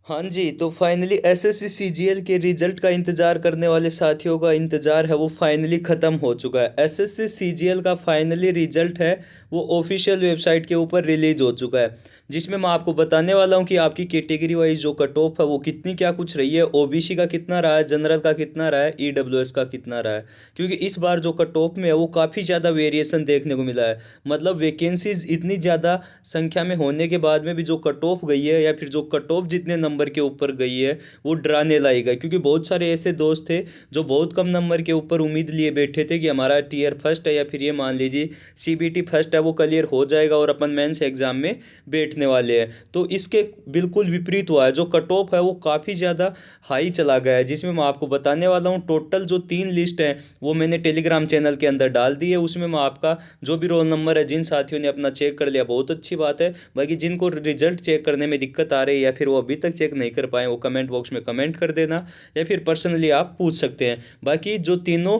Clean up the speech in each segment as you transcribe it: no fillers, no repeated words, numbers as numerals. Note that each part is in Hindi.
हाँ जी, तो फाइनली एसएससी सीजीएल के रिजल्ट का इंतजार करने वाले साथियों का इंतजार है वो फाइनली ख़त्म हो चुका है। एसएससी सीजीएल का फाइनली रिजल्ट है वो ऑफिशियल वेबसाइट के ऊपर रिलीज हो चुका है, जिसमें मैं आपको बताने वाला हूँ कि आपकी कैटेगरी वाइज जो कट ऑफ है वो कितनी क्या कुछ रही है, ओबीसी का कितना रहा है, जनरल का कितना रहा है, ईडब्ल्यूएस का कितना रहा है। क्योंकि इस बार जो कट ऑफ में है वो काफ़ी ज़्यादा वेरिएशन देखने को मिला है। मतलब वैकेंसीज इतनी ज़्यादा संख्या में होने के बाद में भी जो कट ऑफ गई है या फिर जो कट ऑफ जितने नंबर के ऊपर गई है वो डराने लायक है। क्योंकि बहुत सारे ऐसे दोस्त थे जो बहुत कम नंबर के ऊपर उम्मीद लिए बैठे थे कि हमारा टीयर फर्स्ट है या फिर ये मान लीजिए सीबीटी फर्स्ट है वो क्लियर हो जाएगा और अपन मेंस एग्जाम में बैठने वाले हैं। तो इसके बिल्कुल विपरीत हुआ है। जो कट ऑफ है वो काफ़ी ज़्यादा हाई चला गया है, जिसमें मैं आपको बताने वाला हूँ टोटल जो 3 लिस्ट है वो मैंने टेलीग्राम चैनल के अंदर डाल दी है। उसमें मैं आपका जो भी रोल नंबर है जिन साथियों ने अपना चेक कर लिया बहुत अच्छी बात है। बाकी जिनको रिजल्ट चेक करने में दिक्कत आ रही है या फिर वो अभी तक चेक नहीं कर पाए वो कमेंट बॉक्स में कमेंट कर देना या फिर पर्सनली आप पूछ सकते हैं। बाकी जो तीनों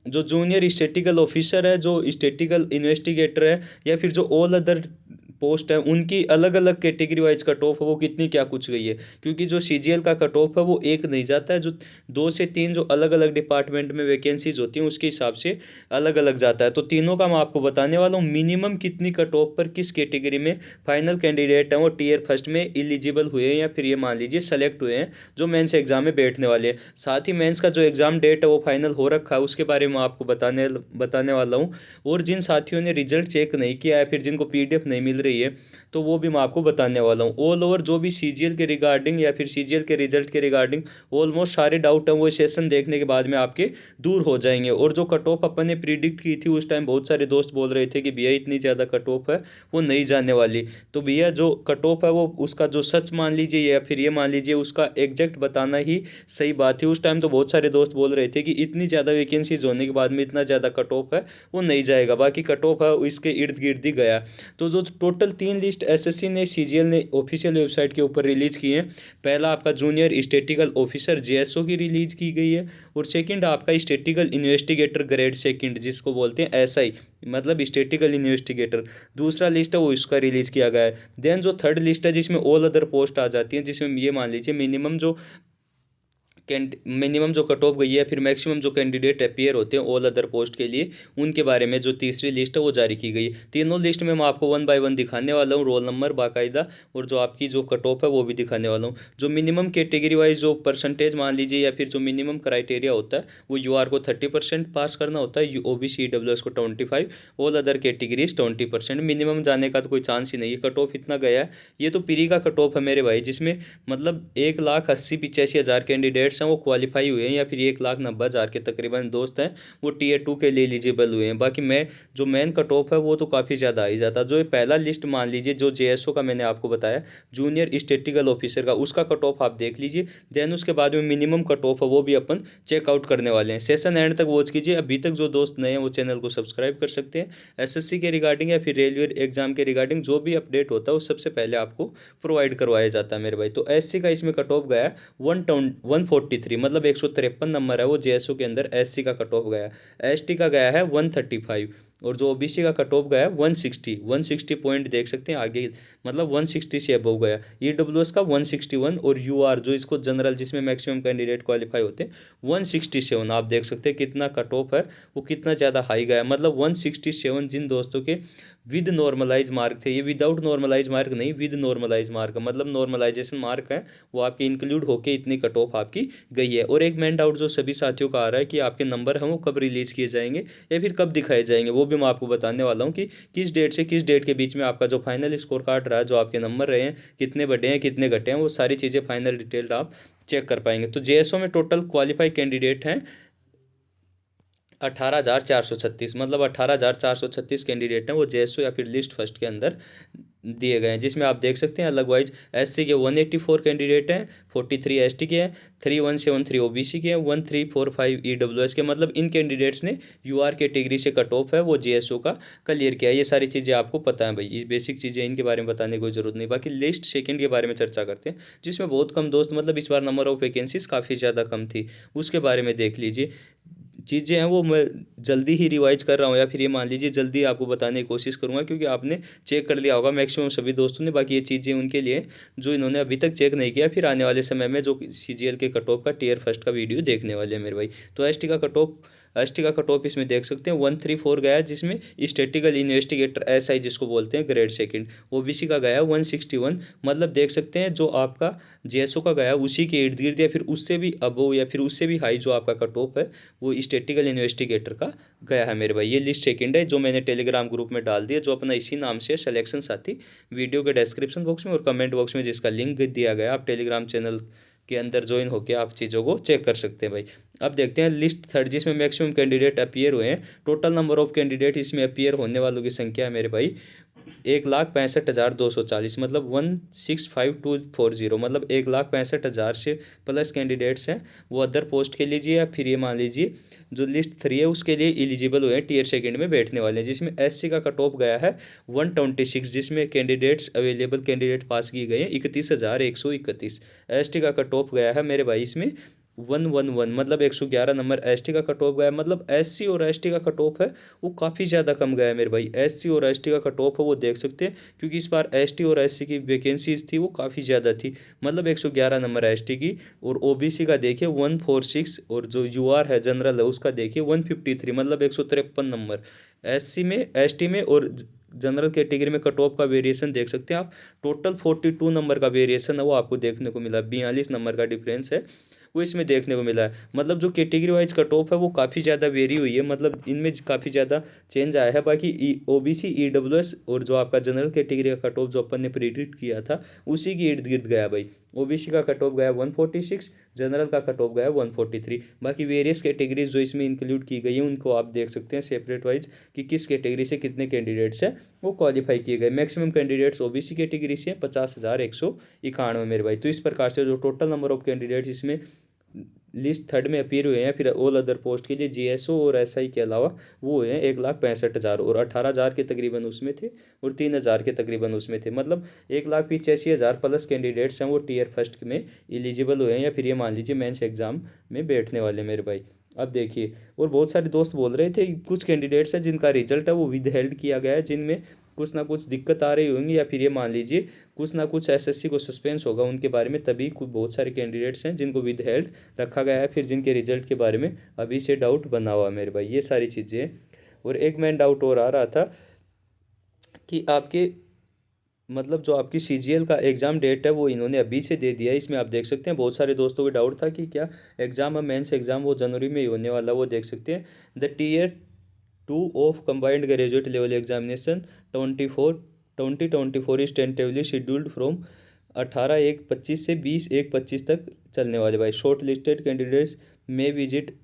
जो जूनियर स्टेटिकल ऑफिसर है, जो स्टेटिकल इन्वेस्टिगेटर है या फिर जो ऑल अदर पोस्ट है उनकी अलग अलग कैटेगरी वाइज कट ऑफ है वो कितनी क्या कुछ गई है। क्योंकि जो सीजीएल का कट ऑफ है वो एक नहीं जाता है, जो 2 से 3 जो अलग अलग डिपार्टमेंट में वैकेंसीज होती हैं उसके हिसाब से अलग अलग जाता है। तो तीनों का मैं आपको बताने वाला हूँ मिनिमम कितनी कट ऑफ पर किस कैटेगरी में फाइनल कैंडिडेट हैं वो टीयर फर्स्ट में एलिजिबल हुए हैं या फिर ये मान लीजिए सेलेक्ट हुए हैं जो मेंस एग्जाम में बैठने वाले हैं। साथ ही मेंस का जो एग्जाम डेट है वो फाइनल हो रखा है उसके बारे में आपको बताने बताने वाला हूँ। और जिन साथियों ने रिजल्ट चेक नहीं किया है फिर जिनको पीडीएफ नहीं मिल रही है तो वो भी मैं आपको बताने वाला हूँ। ऑल ओवर जो भी सीजीएल के रिगार्डिंग या फिर सीजीएल के रिजल्ट के रिगार्डिंग ऑलमोस्ट सारे डाउट हैं वो सेशन देखने के बाद में आपके दूर हो जाएंगे। और जो कट ऑफ अपन ने प्रिडिक्ट की थी उस टाइम बहुत सारे दोस्त बोल रहे थे कि भैया इतनी ज़्यादा कट ऑफ है वो नहीं जाने वाली। तो भैया जो कट ऑफ है वो उसका जो सच मान लीजिए या फिर ये मान लीजिए उसका एग्जैक्ट बताना ही सही बात थी। उस टाइम तो बहुत सारे दोस्त बोल रहे थे कि इतनी ज़्यादा वैकेंसीज होने के बाद में इतना ज़्यादा कट ऑफ है वो नहीं जाएगा, बाकी कट ऑफ है इसके इर्द गिर्द ही गया। तो जो टोटल 3 लिस्ट एसएससी ने सीजीएल ने ऑफिशियल वेबसाइट के ऊपर रिलीज की है, पहला आपका जूनियर स्टेटिकल ऑफिसर जेएसओ की रिलीज की गई है और सेकंड आपका स्टेटिकल इन्वेस्टिगेटर ग्रेड सेकंड जिसको बोलते हैं एसआई, मतलब स्टेटिकल इन्वेस्टिगेटर दूसरा लिस्ट है वो इसका रिलीज किया गया है। देन जो थर्ड लिस्ट है जिसमें ऑल अदर पोस्ट आ जाती है, जिसमें ये मान लीजिए मिनिमम जो कट ऑफ गई है फिर मैक्सिमम जो कैंडिडेट अपियर होते हैं ऑल अदर पोस्ट के लिए उनके बारे में जो तीसरी लिस्ट है वो जारी की गई है। तीनों लिस्ट में मैं आपको वन बाय वन दिखाने वाला हूँ, रोल नंबर बाकायदा और जो आपकी जो कट ऑफ है वो भी दिखाने वाला हूँ। जो मिनिमम कैटेगरी वाइज जो परसेंटेज मान लीजिए या फिर जो मिनिमम क्राइटेरिया होता है वो यूआर को 30% पास करना होता है, ओबीसी ईडब्ल्यूएस को 25, ऑल अदर कैटेगरीज 20%। मिनिमम जाने का तो कोई चांस ही नहीं है। कट ऑफ इतना गया है, ये तो प्री का कट ऑफ है मेरे भाई, जिसमें मतलब 1,80,85,000 कैंडिडेट्स हैं वो क्वालिफाई हुए हैं या फिर 1,90,000 के तकरीबन दोस्त हैं वो टीयर 2 के लिए एलिजिबल हुए हैं। बाकी मैं जो मेन कट ऑफ है वो तो काफ़ी ज़्यादा ही जाता। जो ये पहला लिस्ट मान लीजिए जो जेएसओ का मैंने आपको बताया जूनियर स्टेटिकल ऑफिसर का, उसका कट ऑफ आप देख लीजिए। देन उसके बाद में मिनिमम कट ऑफ है वो भी अपन चेकआउट करने वाले हैं। सेशन एंड तक वॉच कीजिए। अभी तक जो दोस्त नए हैं वो चैनल को सब्सक्राइब कर सकते हैं। एसएससी के रिगार्डिंग या फिर रेलवे एग्जाम के रिगार्डिंग जो भी अपडेट होता है वो सबसे पहले आपको प्रोवाइड करवाया जाता है मेरे भाई। तो एससी का इसमें कट ऑफ गया है 143, मतलब 153 नंबर है वो जेएसओ के अंदर एससी का कट ऑफ गया है। एसटी का गया है 135 और जो ओबीसी का कट ऑफ गया है 160 पॉइंट देख सकते हैं आगे, मतलब 160 से अबव गया। ईडब्ल्यूएस का 161 और यूआर जो इसको जनरल जिसमें मैक्सिमम कैंडिडेट क्वालिफाई होते हैं 167। आप देख सकते हैं कितना कट ऑफ है वो कितना ज़्यादा हाई गया है। मतलब 167 जिन दोस्तों के विद नॉर्मलाइज मार्क थे, ये विदाउट नॉर्मलाइज मार्क नहीं, विद नॉर्मलाइज मार्क, मतलब नॉर्मलाइजेशन मार्क है वो आपके इंक्लूड होके इतनी कट ऑफ आपकी गई है। और एक मेन डाउट जो सभी साथियों का आ रहा है कि आपके नंबर हैं वो कब रिलीज़ किए जाएंगे या फिर कब दिखाए जाएंगे, वो भी मैं आपको बताने वाला हूँ कि किस डेट से किस डेट के बीच में आपका जो फाइनल स्कोर कार्ड रहा है, जो आपके नंबर रहे हैं कितने बढ़े हैं कितने घटे हैं, वो सारी चीज़ें फाइनल डिटेल्ड आप चेक कर पाएंगे। तो जेएसओ में टोटल क्वालिफाई कैंडिडेट हैं 18,436, मतलब 18,436 कैंडिडेट हैं वो जेएसओ या फिर लिस्ट फर्स्ट के अंदर दिए गए हैं। जिसमें आप देख सकते हैं अलग वाइज एससी के 184 कैंडिडेट हैं, 43 एसटी के हैं, 3173 ओबीसी के हैं, 1345 ईडब्ल्यूएस के, मतलब इन कैंडिडेट्स ने यूआर कैटेगरी से कट ऑफ है वो जेएसओ का क्लियर किया है। ये सारी चीज़ें आपको पता है भाई, ये बेसिक चीज़ें इनके बारे में बताने की कोई ज़रूरत नहीं। बाकी लिस्ट सेकंड के बारे में चर्चा करते हैं जिसमें बहुत कम दोस्त, मतलब इस बार नंबर ऑफ वैकेंसीज काफ़ी ज़्यादा कम थी, उसके बारे में देख लीजिए। चीज़ें हैं वो मैं जल्दी ही रिवाइज कर रहा हूँ, या फिर ये मान लीजिए जल्दी आपको बताने की कोशिश करूँगा, क्योंकि आपने चेक कर लिया होगा मैक्सिमम सभी दोस्तों ने। बाकी ये चीज़ें उनके लिए जो इन्होंने अभी तक चेक नहीं किया, फिर आने वाले समय में जो सीजीएल के कट ऑफ का टीयर फर्स्ट का वीडियो देखने वाले हैं मेरे भाई। तो एसटी का कट ऑफ इसमें देख सकते हैं 134 गया है, जिसमें स्टैटिकल इन्वेस्टिगेटर एसआई जिसको बोलते हैं ग्रेड सेकंड। ओबीसी का गया है 161, मतलब देख सकते हैं जो आपका जेएसओ का गया है उसी के इर्द गिर्द या फिर उससे भी अबो या फिर उससे भी हाई जो आपका कट ऑफ है वो स्टैटिकल इन्वेस्टिगेटर का गया है मेरे भाई। ये लिस्ट सेकंड है जो मैंने टेलीग्राम ग्रुप में डाल दिया, जो अपना इसी नाम से सिलेक्शन साथी। वीडियो के डिस्क्रिप्शन बॉक्स में और कमेंट बॉक्स में जिसका लिंक दिया गया, आप टेलीग्राम चैनल के अंदर ज्वाइन होकर आप चीज़ों को चेक कर सकते हैं भाई। अब देखते हैं लिस्ट थर्ड, जिसमें मैक्सिमम कैंडिडेट अपीयर हुए हैं। टोटल नंबर ऑफ कैंडिडेट इसमें अपीयर होने वालों की संख्या है मेरे भाई 1,65,240, मतलब 165,240, मतलब 1,65,000 से प्लस कैंडिडेट्स हैं वो अदर पोस्ट के लीजिए, या फिर ये मान लीजिए जो लिस्ट थ्री है उसके लिए एलिजिबल हुए हैं, टीयर सेकंड में बैठने वाले हैं। जिसमें एससी का कट ऑफ गया है 126, जिसमें कैंडिडेट्स अवेलेबल कैंडिडेट पास किए गए हैं 31,131। एसटी का कट ऑफ गया है मेरे भाई इसमें 111, मतलब 111 नंबर एसटी का कट ऑफ गया है। मतलब एससी और एसटी का कट ऑफ है वो काफ़ी ज़्यादा कम गया है मेरे भाई। एससी और एसटी का कट ऑफ है वो देख सकते हैं, क्योंकि इस बार एसटी और एससी की वैकेंसीज थी वो काफ़ी ज़्यादा थी। मतलब 111 नंबर एसटी की, और ओबीसी का देखिए 146, और जो यूआर है जनरल है उसका देखिए 153, मतलब 153 नंबर। एससी में, एसटी में और जनरल कैटेगरी में कट ऑफ का वेरिएशन देख सकते हैं आप। टोटल 42 नंबर का वेरिएशन है वो आपको देखने को मिला, 42 नंबर का डिफरेंस है वो इसमें देखने को मिला है। मतलब जो कैटेगरी वाइज कट ऑफ है वो काफ़ी ज़्यादा वेरी हुई है, मतलब इनमें काफ़ी ज़्यादा चेंज आया है। बाकी ओबीसी ईडब्ल्यूएस और जो आपका जनरल कैटेगरी का कट ऑफ जो अपन ने प्रिडिक्ट किया था उसी की इर्द गिर्द गया भाई। ओबीसी का कट ऑफ गया 146, जनरल का कट ऑफ गया 143। बाकी वेरियस कैटेगरीज जो इसमें इंक्लूड की गई हैं उनको आप देख सकते हैं सेपरेट वाइज कि किस कैटेगरी से कितने कैंडिडेट्स हैं वो क्वालिफाई किए गए। मैक्सिमम कैंडिडेट्स ओबीसी कैटेगरी से 50,191 मेरे भाई। तो इस प्रकार से जो टोटल नंबर ऑफ कैंडिडेट्स इसमें लिस्ट थर्ड में अपीयर हुए हैं, फिर ऑल अदर पोस्ट के लिए जीएसओ और एसआई के अलावा वो हुए हैं 1,65,000, और 18,000 के तकरीबन उसमें थे और 3,000 के तकरीबन उसमें थे। मतलब 1,85,000 प्लस कैंडिडेट्स हैं वो टीयर फर्स्ट में एलिजिबल हुए हैं, या फिर ये मान लीजिए मेंस एग्जाम में बैठने वाले मेरे भाई। अब देखिए, और बहुत सारे दोस्त बोल रहे थे कुछ कैंडिडेट्स हैं जिनका रिजल्ट है वो विद हेल्ड किया गया है, जिनमें कुछ ना कुछ दिक्कत आ रही होंगी, या फिर ये मान लीजिए कुछ ना कुछ एसएससी को सस्पेंस होगा उनके बारे में, तभी कुछ बहुत सारे कैंडिडेट्स हैं जिनको विद हेल्ड रखा गया है, फिर जिनके रिजल्ट के बारे में अभी से डाउट बना हुआ है मेरे भाई। ये सारी चीज़ें हैं। और एक मेन डाउट और आ रहा था कि आपके मतलब जो आपकी सीजीएल का एग्ज़ाम डेट है वो इन्होंने अभी से दे दिया है। इसमें आप देख सकते हैं बहुत सारे दोस्तों को डाउट था कि क्या एग्ज़ाम है मेंस एग्ज़ाम वो जनवरी में ही होने वाला, वो देख सकते हैं the tier 2 of combined graduate level examination 2024 is tentatively scheduled from 18/1/25 से 20/1/25 तक चलने वाले भाई। शॉर्ट लिस्टेड कैंडिडेट्स में visit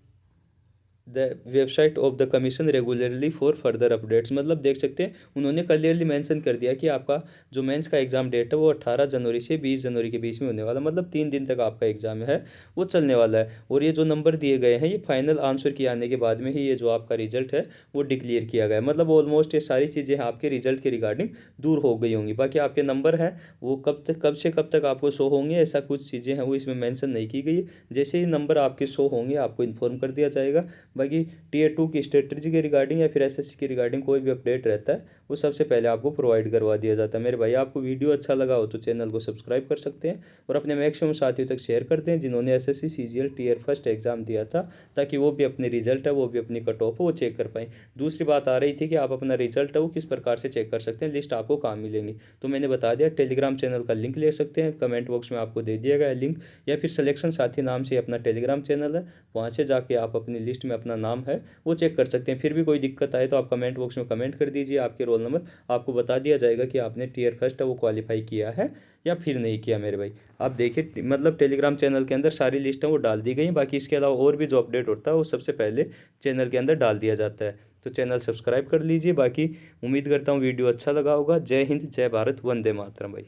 the website of the commission regularly for further updates. मतलब देख सकते हैं उन्होंने क्लियरली मेंशन कर दिया कि आपका जो मेंस का एग्ज़ाम डेट है वो 18 जनवरी से 20 जनवरी के बीच में होने वाला, मतलब 3 दिन तक आपका एग्ज़ाम है वो चलने वाला है। और ये जो नंबर दिए गए हैं ये फाइनल आंसर की आने के बाद में ही ये जो आपका रिजल्ट है वो डिक्लेयर किया गया है। मतलब ऑलमोस्ट ये सारी चीज़ें आपके रिजल्ट के रिगार्डिंग दूर हो गई होंगी। बाकी आपके नंबर हैं वो कब से कब तक आपको शो होंगे ऐसा कुछ चीज़ें हैं वो इसमें मैंसन नहीं की गई है। जैसे ही नंबर आपके शो होंगे आपको इन्फॉर्म कर दिया जाएगा। बाकी टीयर 2 की स्ट्रेटजी के रिगार्डिंग या फिर एसएससी के रिगार्डिंग कोई भी अपडेट रहता है वो सबसे पहले आपको प्रोवाइड करवा दिया जाता है मेरे भाई। आपको वीडियो अच्छा लगा हो तो चैनल को सब्सक्राइब कर सकते हैं और अपने मैक्सिमम साथियों तक शेयर करते हैं जिन्होंने SSC CGL tier first exam दिया था, ताकि वो भी अपने रिजल्ट है वो भी अपनी कट ऑफ वो चेक कर पाएँ। दूसरी बात आ रही थी कि आप अपना रिजल्ट है वो किस प्रकार से चेक कर सकते हैं, लिस्ट आपको कहाँ मिलेंगी, तो मैंने बता दिया टेलीग्राम चैनल का लिंक ले सकते हैं, कमेंट बॉक्स में आपको दे दिया गया है लिंक, या फिर सिलेक्शन साथी नाम से अपना टेलीग्राम चैनल है वहाँ से जाके आप अपनी लिस्ट में अपना नाम है वो चेक कर सकते हैं। फिर भी कोई दिक्कत आए तो आप कमेंट बॉक्स में कमेंट कर दीजिए, आपके रोल नंबर आपको बता दिया जाएगा कि आपने टीयर फर्स्ट है वो क्वालिफाई किया है या फिर नहीं किया मेरे भाई। आप देखिए मतलब टेलीग्राम चैनल के अंदर सारी लिस्टें वो डाल दी गई हैं। बाकी इसके अलावा और भी जो अपडेट होता है वो सबसे पहले चैनल के अंदर डाल दिया जाता है, तो चैनल सब्सक्राइब कर लीजिए। बाकी उम्मीद करता हूँ वीडियो अच्छा लगा होगा। जय हिंद, जय भारत, वंदे मातरम भाई।